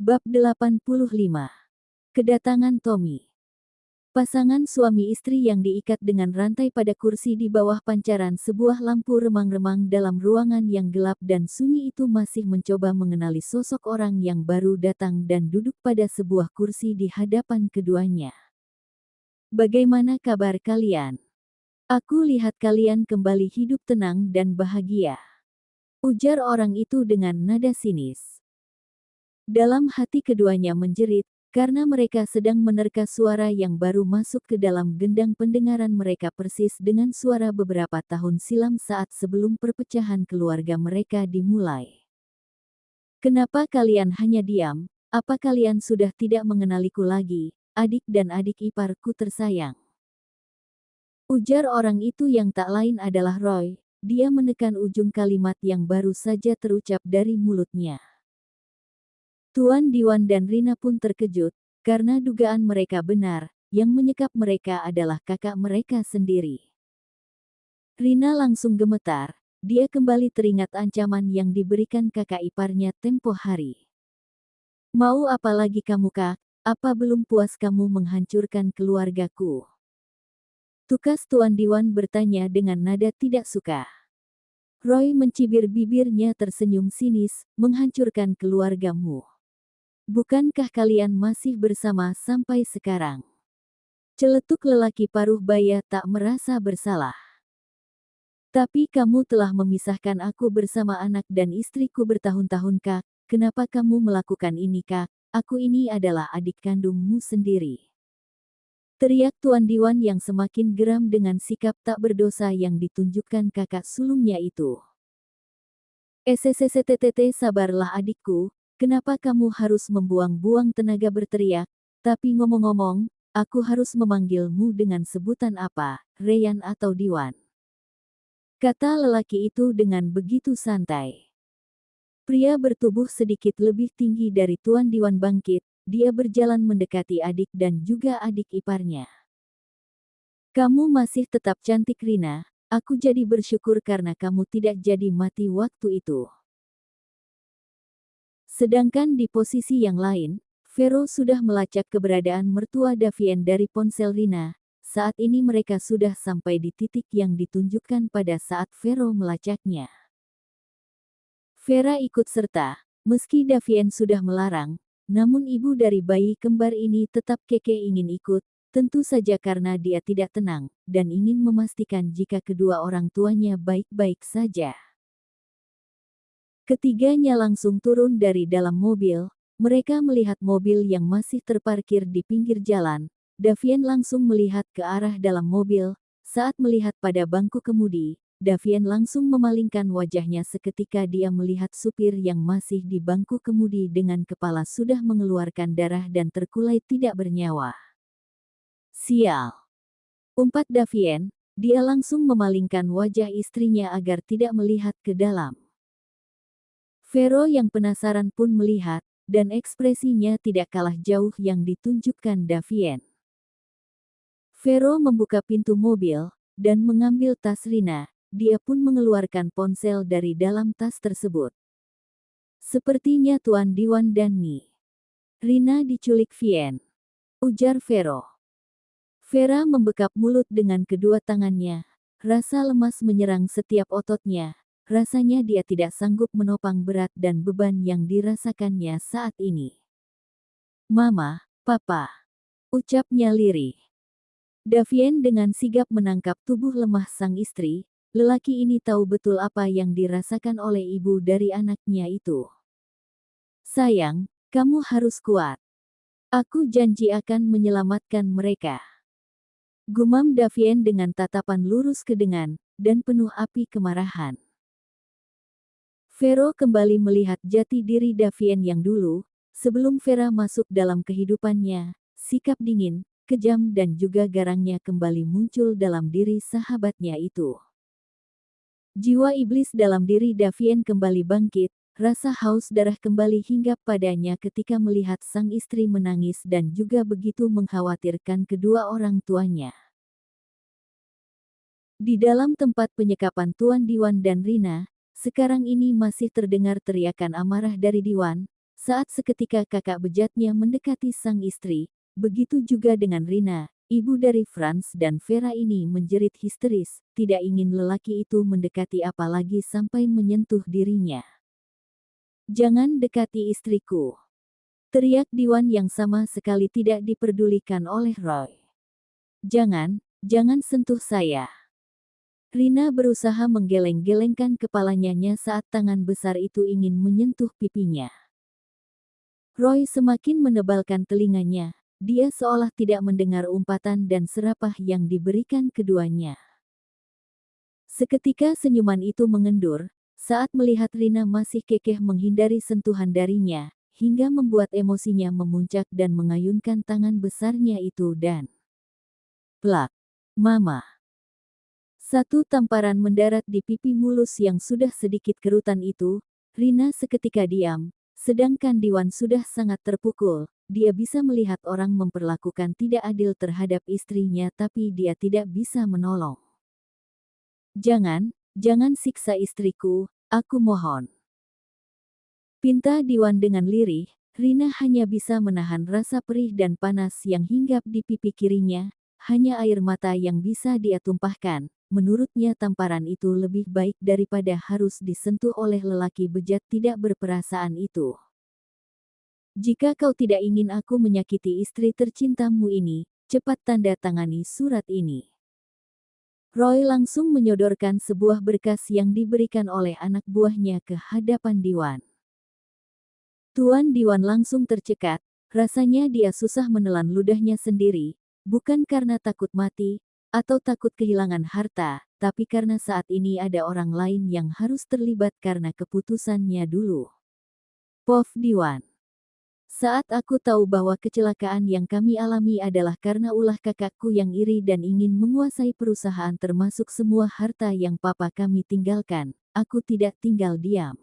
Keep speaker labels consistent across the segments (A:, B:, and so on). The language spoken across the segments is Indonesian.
A: Bab 85. Kedatangan Tommy. Pasangan suami istri yang diikat dengan rantai pada kursi di bawah pancaran sebuah lampu remang-remang dalam ruangan yang gelap dan sunyi itu masih mencoba mengenali sosok orang yang baru datang dan duduk pada sebuah kursi di hadapan keduanya. "Bagaimana kabar kalian? Aku lihat kalian kembali hidup tenang dan bahagia," ujar orang itu dengan nada sinis. Dalam hati keduanya menjerit, karena mereka sedang menerka suara yang baru masuk ke dalam gendang pendengaran mereka persis dengan suara beberapa tahun silam saat sebelum perpecahan keluarga mereka dimulai. "Kenapa kalian hanya diam? Apa kalian sudah tidak mengenaliku lagi, adik dan adik iparku tersayang?" Ujar orang itu yang tak lain adalah Roy. Dia menekan ujung kalimat yang baru saja terucap dari mulutnya. Tuan Diwan dan Rina pun terkejut, karena dugaan mereka benar, yang menyekap mereka adalah kakak mereka sendiri. Rina langsung gemetar, dia kembali teringat ancaman yang diberikan kakak iparnya tempo hari. "Mau apa lagi kamu, Kak? Apa belum puas kamu menghancurkan keluargaku?" Tukas Tuan Diwan bertanya dengan nada tidak suka. Roy mencibir bibirnya tersenyum sinis, "Menghancurkan keluargamu? Bukankah kalian masih bersama sampai sekarang?" Celetuk lelaki paruh baya tak merasa bersalah. "Tapi kamu telah memisahkan aku bersama anak dan istriku bertahun-tahun, Kak. Kenapa kamu melakukan ini, Kak? Aku ini adalah adik kandungmu sendiri," teriak Tuan Diwan yang semakin geram dengan sikap tak berdosa yang ditunjukkan kakak sulungnya itu. Sabarlah adikku. Kenapa kamu harus membuang-buang tenaga berteriak? Tapi ngomong-ngomong, aku harus memanggilmu dengan sebutan apa, Reyan atau Diwan?" kata lelaki itu dengan begitu santai. Pria bertubuh sedikit lebih tinggi dari Tuan Diwan bangkit, dia berjalan mendekati adik dan juga adik iparnya. "Kamu masih tetap cantik, Rina. Aku jadi bersyukur karena kamu tidak jadi mati waktu itu." Sedangkan di posisi yang lain, Vero sudah melacak keberadaan mertua Davien dari ponsel Rina. Saat ini mereka sudah sampai di titik yang ditunjukkan pada saat Vero melacaknya. Vera ikut serta, meski Davien sudah melarang, namun ibu dari bayi kembar ini tetap keke ingin ikut, tentu saja karena dia tidak tenang, dan ingin memastikan jika kedua orang tuanya baik-baik saja. Ketiganya langsung turun dari dalam mobil. Mereka melihat mobil yang masih terparkir di pinggir jalan. Davien langsung melihat ke arah dalam mobil. Saat melihat pada bangku kemudi, Davien langsung memalingkan wajahnya seketika dia melihat supir yang masih di bangku kemudi dengan kepala sudah mengeluarkan darah dan terkulai tidak bernyawa. "Sial!" umpat Davien. Dia langsung memalingkan wajah istrinya agar tidak melihat ke dalam. Vero yang penasaran pun melihat, dan ekspresinya tidak kalah jauh yang ditunjukkan Davien. Vero membuka pintu mobil, dan mengambil tas Rina. Dia pun mengeluarkan ponsel dari dalam tas tersebut. "Sepertinya Tuan Diwan dan Ni. Rina diculik Vien," ujar Vero. Vera membekap mulut dengan kedua tangannya. Rasa lemas menyerang setiap ototnya. Rasanya dia tidak sanggup menopang berat dan beban yang dirasakannya saat ini. "Mama, Papa," ucapnya lirih. Davien dengan sigap menangkap tubuh lemah sang istri. Lelaki ini tahu betul apa yang dirasakan oleh ibu dari anaknya itu. "Sayang, kamu harus kuat. Aku janji akan menyelamatkan mereka," gumam Davien dengan tatapan lurus kedengan, dan penuh api kemarahan. Vero kembali melihat jati diri Davien yang dulu, sebelum Vera masuk dalam kehidupannya. Sikap dingin, kejam dan juga garangnya kembali muncul dalam diri sahabatnya itu. Jiwa iblis dalam diri Davien kembali bangkit, rasa haus darah kembali hinggap padanya ketika melihat sang istri menangis dan juga begitu mengkhawatirkan kedua orang tuanya. Di dalam tempat penyekapan Tuan Diwan dan Rina, sekarang ini masih terdengar teriakan amarah dari Diwan. saat seketika kakak bejatnya mendekati sang istri. Begitu juga dengan Rina, ibu dari Franz dan Vera ini menjerit histeris, tidak ingin lelaki itu mendekati apalagi sampai menyentuh dirinya. "Jangan dekati istriku!" teriak Diwan yang sama sekali tidak diperdulikan oleh Roy. Jangan sentuh saya." Rina berusaha menggeleng-gelengkan kepalanya saat tangan besar itu ingin menyentuh pipinya. Roy semakin menebalkan telinganya, dia seolah tidak mendengar umpatan dan serapah yang diberikan keduanya. Seketika senyuman itu mengendur, saat melihat Rina masih kekeh menghindari sentuhan darinya, hingga membuat emosinya memuncak dan mengayunkan tangan besarnya itu dan plak, "Mama!" Satu tamparan mendarat di pipi mulus yang sudah sedikit kerutan itu. Rina seketika diam, sedangkan Diwan sudah sangat terpukul. Dia bisa melihat orang memperlakukan tidak adil terhadap istrinya tapi dia tidak bisa menolong. Jangan siksa istriku, aku mohon." Pinta Diwan dengan lirih. Rina hanya bisa menahan rasa perih dan panas yang hinggap di pipi kirinya, hanya air mata yang bisa dia tumpahkan. Menurutnya tamparan itu lebih baik daripada harus disentuh oleh lelaki bejat tidak berperasaan itu. "Jika kau tidak ingin aku menyakiti istri tercintamu ini, cepat tanda tangani surat ini." Roy langsung menyodorkan sebuah berkas yang diberikan oleh anak buahnya ke hadapan Diwan. Tuan Diwan langsung tercekat, rasanya dia susah menelan ludahnya sendiri, bukan karena takut mati, atau takut kehilangan harta, tapi karena saat ini ada orang lain yang harus terlibat karena keputusannya dulu. "Prof. Diwan, saat aku tahu bahwa kecelakaan yang kami alami adalah karena ulah kakakku yang iri dan ingin menguasai perusahaan termasuk semua harta yang papa kami tinggalkan, aku tidak tinggal diam.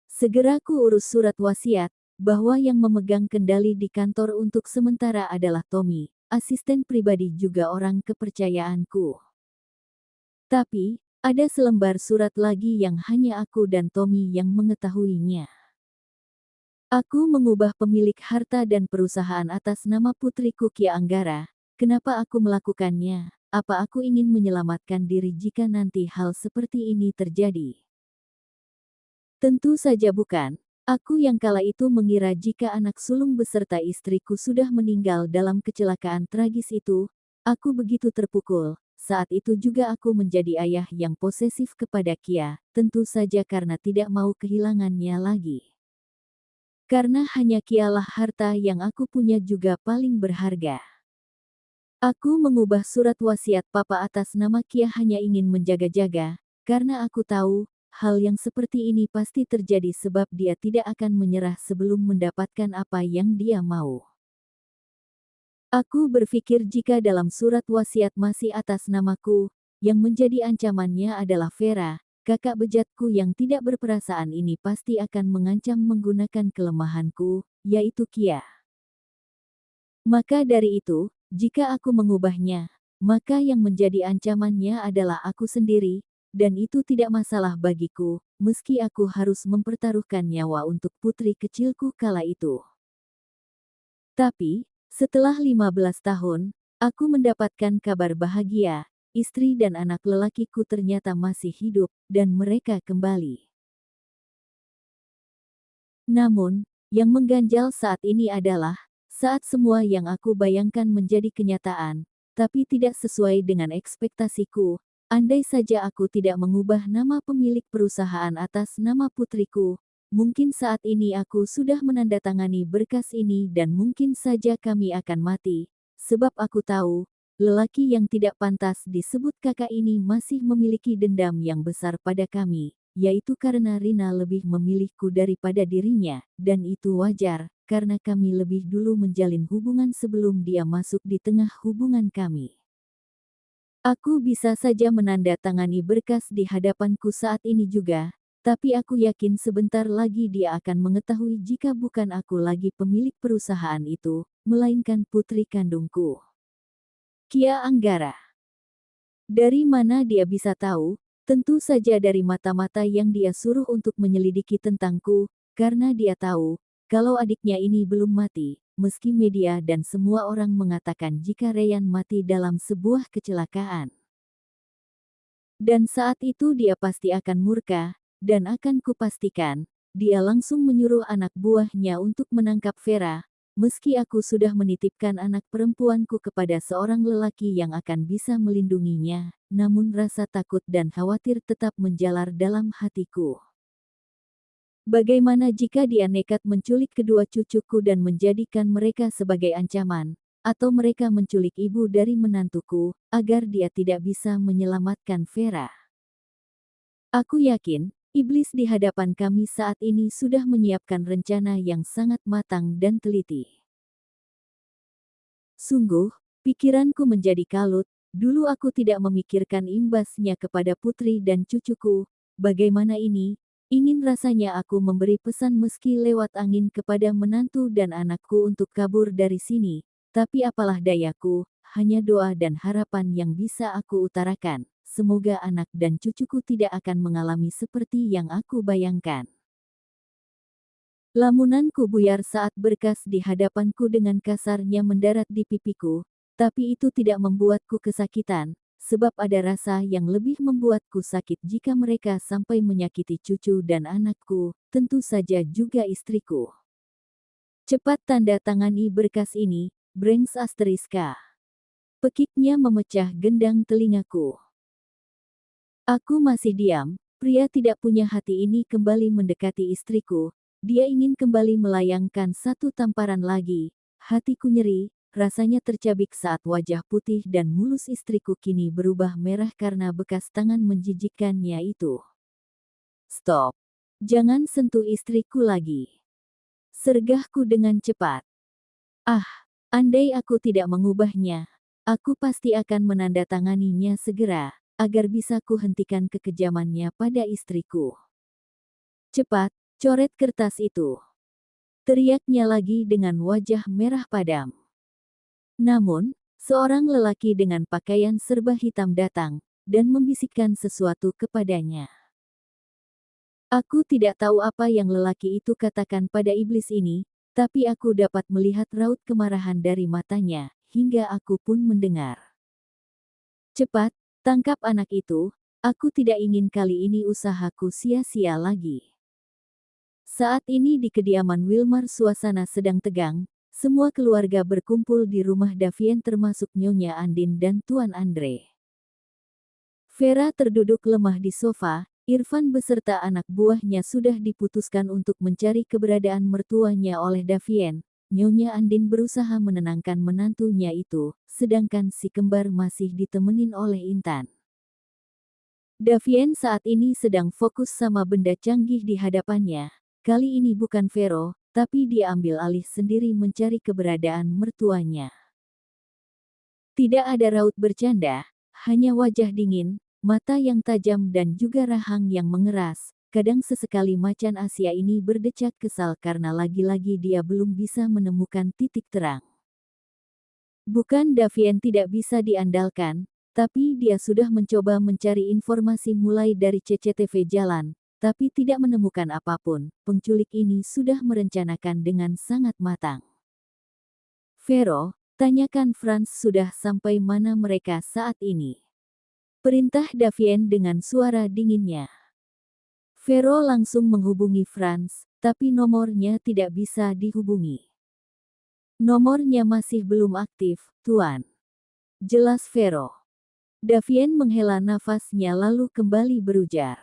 A: Segera ku urus surat wasiat, bahwa yang memegang kendali di kantor untuk sementara adalah Tommy, asisten pribadi juga orang kepercayaanku. Tapi, ada selembar surat lagi yang hanya aku dan Tommy yang mengetahuinya. Aku mengubah pemilik harta dan perusahaan atas nama putriku Kia Anggara. Kenapa aku melakukannya? Apa aku ingin menyelamatkan diri jika nanti hal seperti ini terjadi? Tentu saja bukan. Aku yang kala itu mengira jika anak sulung beserta istriku sudah meninggal dalam kecelakaan tragis itu, aku begitu terpukul. Saat itu juga aku menjadi ayah yang posesif kepada Kia, tentu saja karena tidak mau kehilangannya lagi. Karena hanya Kialah harta yang aku punya juga paling berharga. Aku mengubah surat wasiat papa atas nama Kia hanya ingin menjaga-jaga, karena aku tahu, hal yang seperti ini pasti terjadi sebab dia tidak akan menyerah sebelum mendapatkan apa yang dia mau. Aku berpikir jika dalam surat wasiat masih atas namaku, yang menjadi ancamannya adalah Vera, kakak bejatku yang tidak berperasaan ini pasti akan mengancam menggunakan kelemahanku, yaitu Kia. Maka dari itu, jika aku mengubahnya, maka yang menjadi ancamannya adalah aku sendiri, dan itu tidak masalah bagiku, meski aku harus mempertaruhkan nyawa untuk putri kecilku kala itu. Tapi, setelah 15 tahun, aku mendapatkan kabar bahagia, istri dan anak lelakiku ternyata masih hidup, dan mereka kembali. Namun, yang mengganjal saat ini adalah, saat semua yang aku bayangkan menjadi kenyataan, tapi tidak sesuai dengan ekspektasiku. Andai saja aku tidak mengubah nama pemilik perusahaan atas nama putriku, mungkin saat ini aku sudah menandatangani berkas ini dan mungkin saja kami akan mati, sebab aku tahu, lelaki yang tidak pantas disebut kakak ini masih memiliki dendam yang besar pada kami, yaitu karena Rina lebih memilihku daripada dirinya, dan itu wajar, karena kami lebih dulu menjalin hubungan sebelum dia masuk di tengah hubungan kami. Aku bisa saja menandatangani berkas di hadapanku saat ini juga, tapi aku yakin sebentar lagi dia akan mengetahui jika bukan aku lagi pemilik perusahaan itu, melainkan putri kandungku. Kia Anggara. Dari mana dia bisa tahu? Tentu saja dari mata-mata yang dia suruh untuk menyelidiki tentangku. karena dia tahu kalau adiknya ini belum mati, meski media dan semua orang mengatakan jika Ryan mati dalam sebuah kecelakaan. Dan saat itu dia pasti akan murka, dan akan kupastikan, dia langsung menyuruh anak buahnya untuk menangkap Vera, meski aku sudah menitipkan anak perempuanku kepada seorang lelaki yang akan bisa melindunginya, namun rasa takut dan khawatir tetap menjalar dalam hatiku. Bagaimana jika dia nekat menculik kedua cucuku dan menjadikan mereka sebagai ancaman, atau mereka menculik ibu dari menantuku, agar dia tidak bisa menyelamatkan Vera? Aku yakin, iblis di hadapan kami saat ini sudah menyiapkan rencana yang sangat matang dan teliti. Sungguh, pikiranku menjadi kalut, dulu aku tidak memikirkan imbasnya kepada putri dan cucuku, bagaimana ini? Ingin rasanya aku memberi pesan meski lewat angin kepada menantu dan anakku untuk kabur dari sini, tapi apalah dayaku, hanya doa dan harapan yang bisa aku utarakan. Semoga anak dan cucuku tidak akan mengalami seperti yang aku bayangkan. Lamunanku buyar saat berkas di hadapanku dengan kasarnya mendarat di pipiku, tapi itu tidak membuatku kesakitan. Sebab ada rasa yang lebih membuatku sakit jika mereka sampai menyakiti cucu dan anakku, tentu saja juga istriku. Cepat tanda tangani berkas ini, Brengs Asteriska. Pekiknya memecah gendang telingaku. Aku masih diam, pria tidak punya hati ini kembali mendekati istriku, dia ingin kembali melayangkan satu tamparan lagi, hatiku nyeri. Rasanya tercabik saat wajah putih dan mulus istriku kini berubah merah karena bekas tangan menjijikkannya itu. Stop. Jangan sentuh istriku lagi. Sergahku dengan cepat. Ah, andai aku tidak mengubahnya, aku pasti akan menandatanganinya segera, agar bisa kuhentikan kekejamannya pada istriku. Cepat, coret kertas itu. Teriaknya lagi dengan wajah merah padam. Namun, seorang lelaki dengan pakaian serba hitam datang, dan membisikkan sesuatu kepadanya. Aku tidak tahu apa yang lelaki itu katakan pada iblis ini, tapi aku dapat melihat raut kemarahan dari matanya, hingga aku pun mendengar. Cepat, tangkap anak itu, aku tidak ingin kali ini usahaku sia-sia lagi. Saat ini di kediaman Wilmar suasana sedang tegang. Semua keluarga berkumpul di rumah Davien termasuk Nyonya Andin dan Tuan Andre. Vera terduduk lemah di sofa, Irfan beserta anak buahnya sudah diputuskan untuk mencari keberadaan mertuanya oleh Davien. Nyonya Andin berusaha menenangkan menantunya itu, sedangkan si kembar masih ditemenin oleh Intan. Davien saat ini sedang fokus sama benda canggih di hadapannya. Kali ini bukan Vero, tapi dia ambil alih sendiri mencari keberadaan mertuanya. Tidak ada raut bercanda, hanya wajah dingin, mata yang tajam dan juga rahang yang mengeras. Kadang sesekali macan Asia ini berdecak kesal karena lagi-lagi dia belum bisa menemukan titik terang. Bukan Davien tidak bisa diandalkan, tapi dia sudah mencoba mencari informasi mulai dari CCTV jalan, tapi tidak menemukan apapun. Penculik ini sudah merencanakan dengan sangat matang. Vero, tanyakan Franz sudah sampai mana mereka saat ini. Perintah Davien dengan suara dinginnya. Vero langsung menghubungi Franz, tapi nomornya tidak bisa dihubungi. Nomornya masih belum aktif, Tuan. Jelas Vero. Davien menghela nafasnya lalu kembali berujar.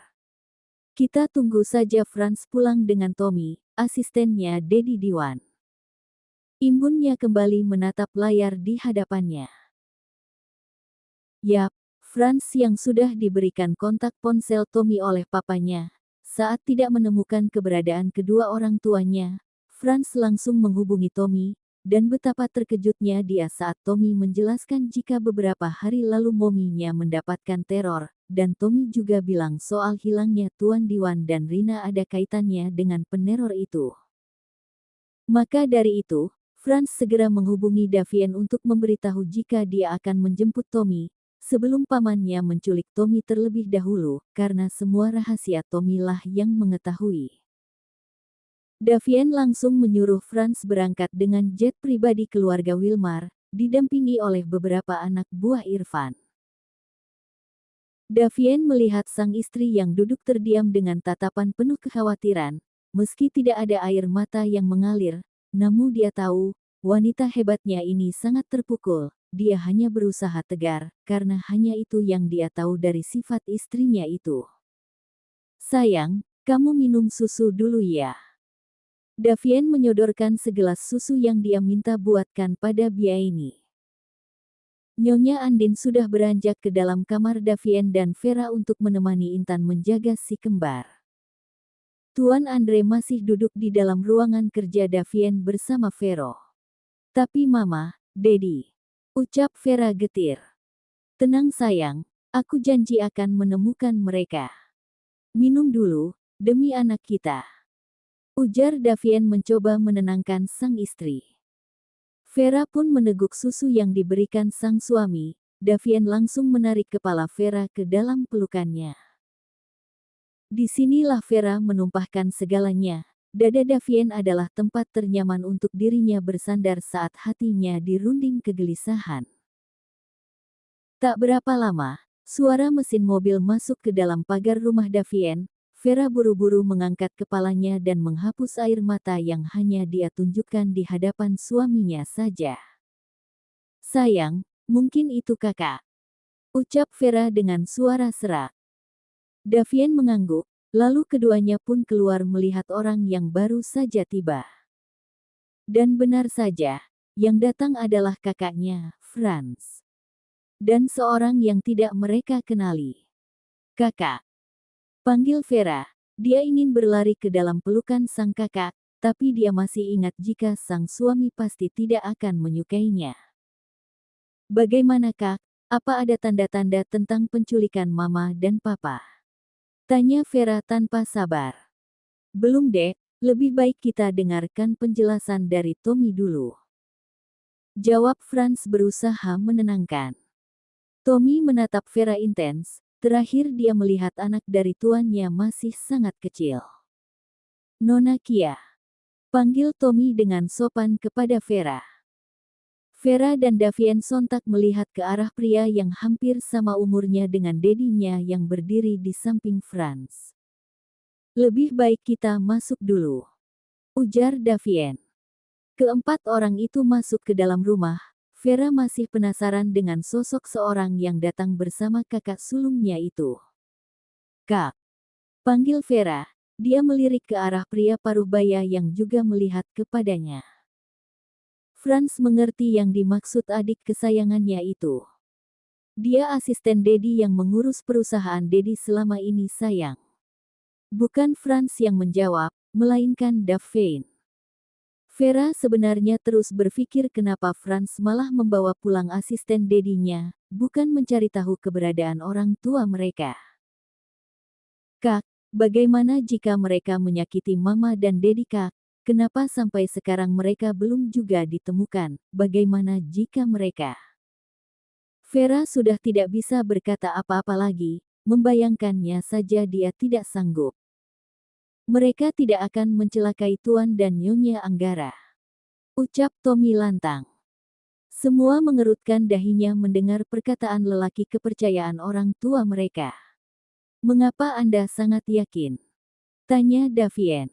A: Kita tunggu saja Franz pulang dengan Tommy, asistennya Dedi Diwan. Imbunnya kembali menatap layar di hadapannya. Yap, Franz yang sudah diberikan kontak ponsel Tommy oleh papanya. Saat tidak menemukan keberadaan kedua orang tuanya, Franz langsung menghubungi Tommy, dan betapa terkejutnya dia saat Tommy menjelaskan jika beberapa hari lalu mominya mendapatkan teror, dan Tommy juga bilang soal hilangnya Tuan Diwan dan Rina ada kaitannya dengan peneror itu. Maka dari itu, Franz segera menghubungi Davien untuk memberitahu jika dia akan menjemput Tommy, sebelum pamannya menculik Tommy terlebih dahulu, karena semua rahasia Tommy lah yang mengetahui. Davien langsung menyuruh Franz berangkat dengan jet pribadi keluarga Wilmar, didampingi oleh beberapa anak buah Irfan. Davien melihat sang istri yang duduk terdiam dengan tatapan penuh kekhawatiran, meski tidak ada air mata yang mengalir, namun dia tahu, wanita hebatnya ini sangat terpukul. Dia hanya berusaha tegar, karena hanya itu yang dia tahu dari sifat istrinya itu. Sayang, kamu minum susu dulu ya. Davien menyodorkan segelas susu yang dia minta buatkan pada Biaini. Nyonya Andin sudah beranjak ke dalam kamar Davien dan Vera untuk menemani Intan menjaga si kembar. Tuan Andre masih duduk di dalam ruangan kerja Davien bersama Vero. Tapi Mama, Dedi, ucap Vera getir. Tenang sayang, aku janji akan menemukan mereka. Minum dulu, demi anak kita. Ujar Davien mencoba menenangkan sang istri. Vera pun meneguk susu yang diberikan sang suami. Davien langsung menarik kepala Vera ke dalam pelukannya. Disinilah Vera menumpahkan segalanya. Dada Davien adalah tempat ternyaman untuk dirinya bersandar saat hatinya dirunding kegelisahan. Tak berapa lama, suara mesin mobil masuk ke dalam pagar rumah Davien. Vera buru-buru mengangkat kepalanya dan menghapus air mata yang hanya dia tunjukkan di hadapan suaminya saja. Sayang, mungkin itu kakak. Ucap Vera dengan suara serak. Davien mengangguk, lalu keduanya pun keluar melihat orang yang baru saja tiba. Dan benar saja, yang datang adalah kakaknya, Franz. Dan seorang yang tidak mereka kenali. Kakak. Panggil Vera. Dia ingin berlari ke dalam pelukan sang kakak, tapi dia masih ingat jika sang suami pasti tidak akan menyukainya. Bagaimana kak? Apa ada tanda-tanda tentang penculikan mama dan papa? Tanya Vera tanpa sabar. Belum dek, lebih baik kita dengarkan penjelasan dari Tommy dulu. Jawab Franz berusaha menenangkan. Tommy menatap Vera intens, terakhir dia melihat anak dari tuannya masih sangat kecil. Nona Kia. Panggil Tommy dengan sopan kepada Vera. Vera dan Davien sontak melihat ke arah pria yang hampir sama umurnya dengan dedinya yang berdiri di samping Franz. Lebih baik kita masuk dulu. Ujar Davien. Keempat orang itu masuk ke dalam rumah. Vera masih penasaran dengan sosok seorang yang datang bersama kakak sulungnya itu. Kak. Panggil Vera. Dia melirik ke arah pria paruh baya yang juga melihat kepadanya. Franz mengerti yang dimaksud adik kesayangannya itu. Dia asisten Dedi yang mengurus perusahaan Dedi selama ini sayang. Bukan Franz yang menjawab, melainkan Davien. Vera sebenarnya terus berpikir kenapa Franz malah membawa pulang asisten Dedinya, bukan mencari tahu keberadaan orang tua mereka. Kak, bagaimana jika mereka menyakiti Mama dan Dedi kak? Kenapa sampai sekarang mereka belum juga ditemukan? Bagaimana jika mereka? Vera sudah tidak bisa berkata apa-apa lagi, membayangkannya saja dia tidak sanggup. Mereka tidak akan mencelakai Tuan dan Nyonya Anggara. Ucap Tommy lantang. Semua mengerutkan dahinya mendengar perkataan lelaki kepercayaan orang tua mereka. Mengapa Anda sangat yakin? Tanya Davien.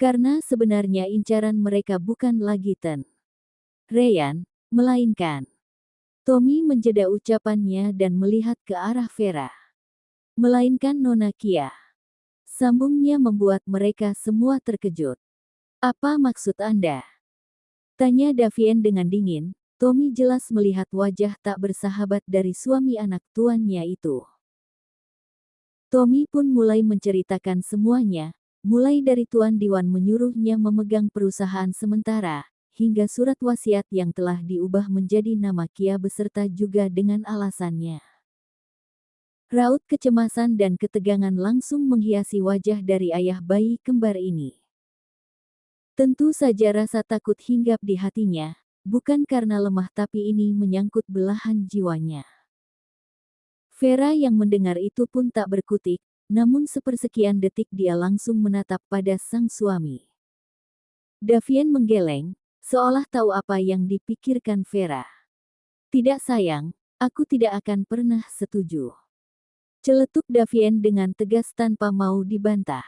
A: Karena sebenarnya incaran mereka bukan lagi Ten Ryan, melainkan. Tommy menjeda ucapannya dan melihat ke arah Vera. Melainkan Nona Kia. Sambungnya membuat mereka semua terkejut. Apa maksud Anda? Tanya Davien dengan dingin. Tommy jelas melihat wajah tak bersahabat dari suami anak tuannya itu. Tommy pun mulai menceritakan semuanya. Mulai dari Tuan Diwan menyuruhnya memegang perusahaan sementara, hingga surat wasiat yang telah diubah menjadi nama Kia beserta juga dengan alasannya. Raut kecemasan dan ketegangan langsung menghiasi wajah dari ayah bayi kembar ini. Tentu saja rasa takut hinggap di hatinya, bukan karena lemah tapi ini menyangkut belahan jiwanya. Vera yang mendengar itu pun tak berkutik. Namun sepersekian detik dia langsung menatap pada sang suami. Davien menggeleng, seolah tahu apa yang dipikirkan Vera. Tidak sayang, aku tidak akan pernah setuju. Celetuk Davien dengan tegas tanpa mau dibantah.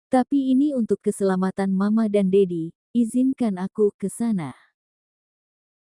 A: Tapi ini untuk keselamatan Mama dan Dedi, izinkan aku ke sana.